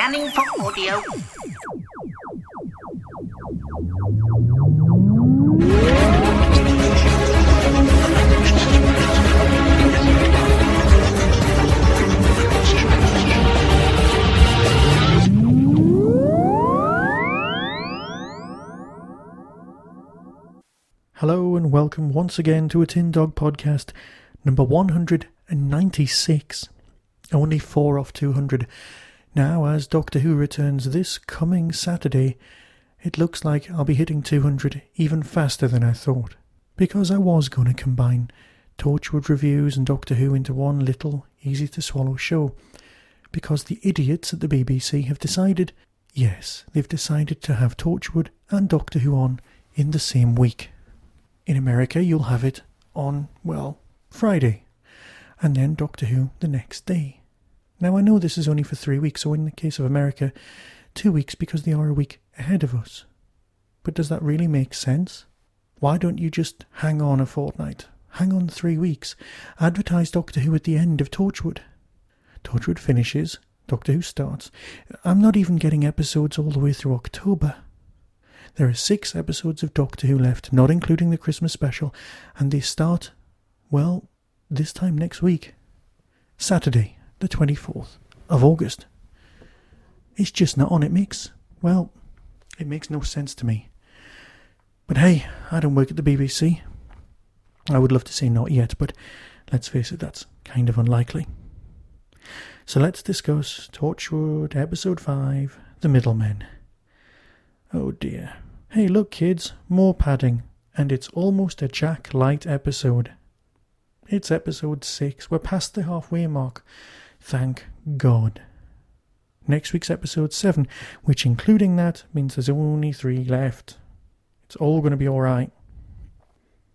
Scanning for audio. Hello and welcome once again to a Tin Dog podcast, number 196. Only 4 off 200. Now, as Doctor Who returns this coming Saturday, it looks like I'll be hitting 200 even faster than I thought. Because I was going to combine Torchwood reviews and Doctor Who into one little, easy-to-swallow show. Because the idiots at the BBC have decided, yes, they've decided to have Torchwood and Doctor Who on in the same week. In America, you'll have it on, well, Friday, and then Doctor Who the next day. Now, I know this is only for 3 weeks, so in the case of America, 2 weeks because they are a week ahead of us. But does that really make sense? Why don't you just hang on a fortnight? Hang on 3 weeks. Advertise Doctor Who at the end of Torchwood. Torchwood finishes, Doctor Who starts. I'm not even getting episodes all the way through October. There are 6 episodes of Doctor Who left, not including the Christmas special, and they start, well, this time next week. Saturday, the 24th of August. It's just not on. It makes no sense to me. But hey, I don't work at the BBC. I would love to say not yet, but let's face it, that's kind of unlikely. So let's discuss Torchwood Episode 5, The Middlemen. Oh dear. Hey look kids, more padding, and it's almost a Jack Light episode. It's episode 6, we're past the halfway mark. Thank God. Next week's episode 7, which including that means there's only 3 left. It's all going to be alright.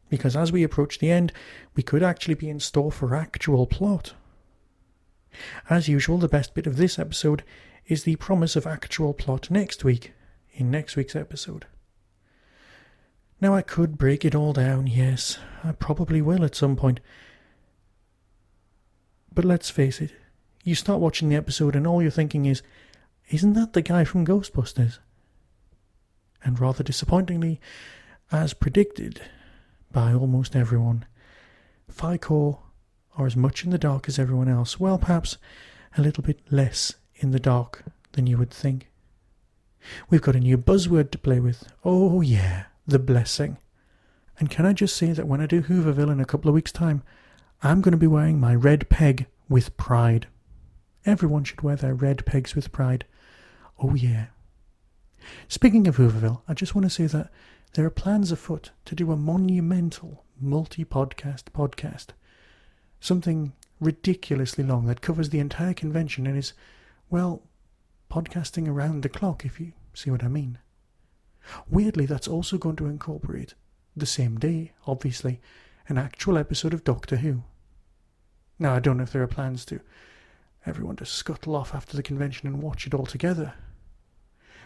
Because as we approach the end, we could actually be in store for actual plot. As usual, the best bit of this episode is the promise of actual plot next week. In next week's episode. Now I could break it all down, yes, I probably will at some point. But let's face it, you start watching the episode and all you're thinking is, isn't that the guy from Ghostbusters? And rather disappointingly, as predicted by almost everyone, PhiCorp are as much in the dark as everyone else, well perhaps a little bit less in the dark than you would think. We've got a new buzzword to play with. Oh yeah, the blessing. And can I just say that when I do Hooverville in a couple of weeks' time, I'm going to be wearing my red peg with pride. Everyone should wear their red pegs with pride. Oh yeah. Speaking of Hooverville, I just want to say that there are plans afoot to do a monumental multi-podcast. Something ridiculously long that covers the entire convention and is, well, podcasting around the clock, if you see what I mean. Weirdly, that's also going to incorporate, the same day, obviously, an actual episode of Doctor Who. Now, I don't know if there are plans to everyone to scuttle off after the convention and watch it all together,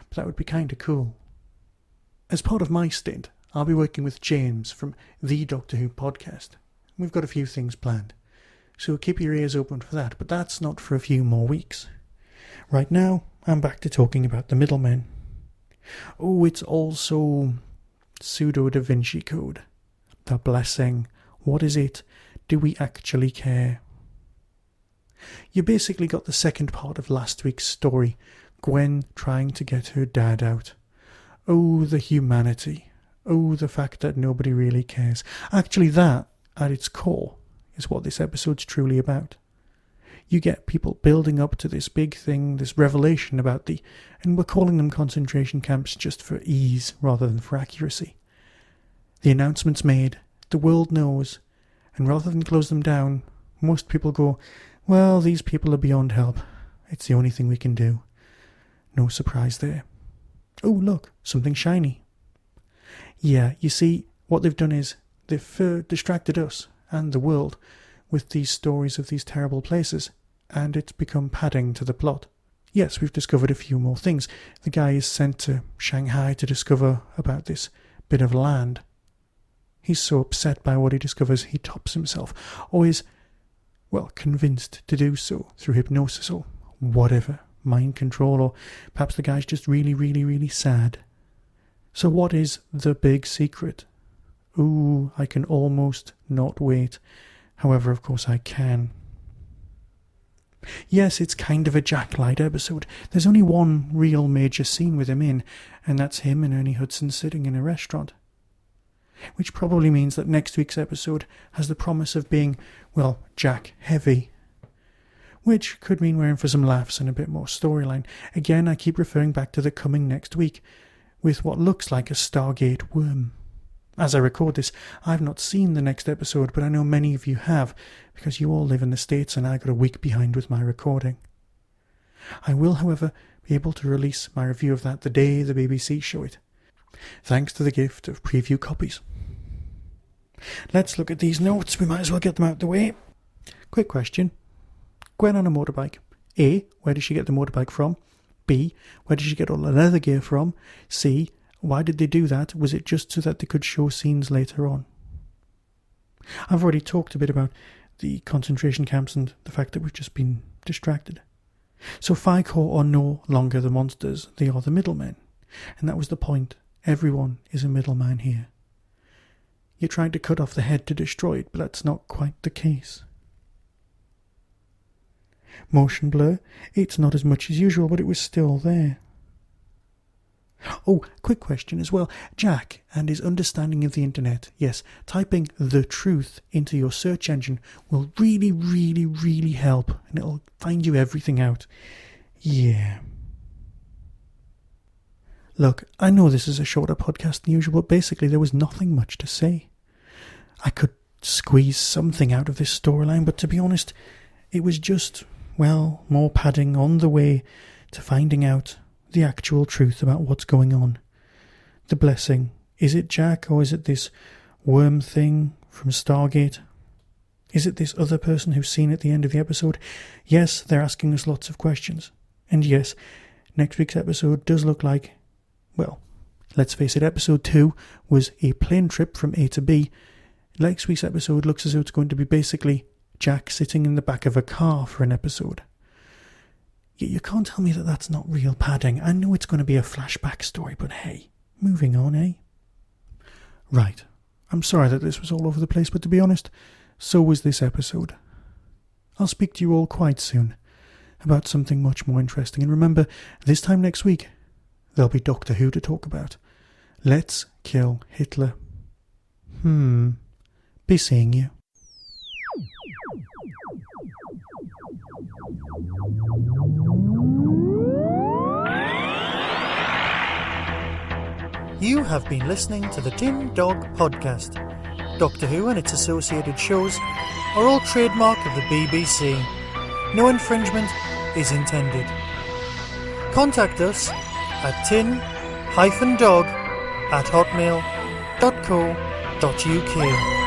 but that would be kind of cool. As part of my stint, I'll be working with James from the Doctor Who podcast. We've got a few things planned, so keep your ears open for that, but that's not for a few more weeks. Right now, I'm back to talking about the middlemen. Oh, it's also pseudo-Da Vinci Code. The blessing. What is it? Do we actually care? You basically got the second part of last week's story, Gwen trying to get her dad out. Oh, the humanity. Oh, the fact that nobody really cares. Actually, that, at its core, is what this episode's truly about. You get people building up to this big thing, this revelation about and we're calling them concentration camps just for ease rather than for accuracy. The announcement's made, the world knows, and rather than close them down, most people go, well, these people are beyond help. It's the only thing we can do. No surprise there. Oh, look, something shiny. Yeah, you see, what they've done is they've distracted us and the world with these stories of these terrible places, and it's become padding to the plot. Yes, we've discovered a few more things. The guy is sent to Shanghai to discover about this bit of land. He's so upset by what he discovers, he tops himself, or is, well, convinced to do so through hypnosis or whatever. mind control, or perhaps the guy's just really, really, really sad. So what is the big secret? Ooh, I can almost not wait. However, of course I can. Yes, it's kind of a Jack light episode. There's only one real major scene with him in, and that's him and Ernie Hudson sitting in a restaurant. Which probably means that next week's episode has the promise of being, well, Jack heavy. Which could mean we're in for some laughs and a bit more storyline. Again, I keep referring back to the coming next week, with what looks like a Stargate worm. As I record this, I've not seen the next episode, but I know many of you have, because you all live in the States and I got a week behind with my recording. I will, however, be able to release my review of that the day the BBC show it, thanks to the gift of preview copies. Let's look at these notes. We might as well get them out of the way. Quick question. Gwen on a motorbike. A, where did she get the motorbike from? B, where did she get all the leather gear from? C, why did they do that? Was it just so that they could show scenes later on? I've already talked a bit about the concentration camps and the fact that we've just been distracted. So PhiCorp are no longer the monsters, they are the middlemen. And that was the point. Everyone is a middleman here. You're trying to cut off the head to destroy it, but that's not quite the case. Motion blur, it's not as much as usual, but it was still there. Oh, quick question as well. Jack and his understanding of the internet. Yes, typing the truth into your search engine will really, really, really help, and it'll find you everything out. Yeah. Look, I know this is a shorter podcast than usual, but basically there was nothing much to say. I could squeeze something out of this storyline, but to be honest, it was just, well, more padding on the way to finding out the actual truth about what's going on. The blessing. Is it Jack, or is it this worm thing from Stargate? Is it this other person who's seen at the end of the episode? Yes, they're asking us lots of questions. And yes, next week's episode does look like, well, let's face it, episode 2 was a plane trip from A to B. Next week's episode looks as though it's going to be basically Jack sitting in the back of a car for an episode. You can't tell me that that's not real padding. I know it's going to be a flashback story, but hey, moving on, eh? Right. I'm sorry that this was all over the place, but to be honest, so was this episode. I'll speak to you all quite soon about something much more interesting. And remember, this time next week, there'll be Doctor Who to talk about. Let's kill Hitler. Be seeing you. You have been listening to the Tin Dog Podcast. Doctor Who and its associated shows are all trademark of the BBC. No infringement is intended. Contact us at tin-dog@hotmail.co.uk.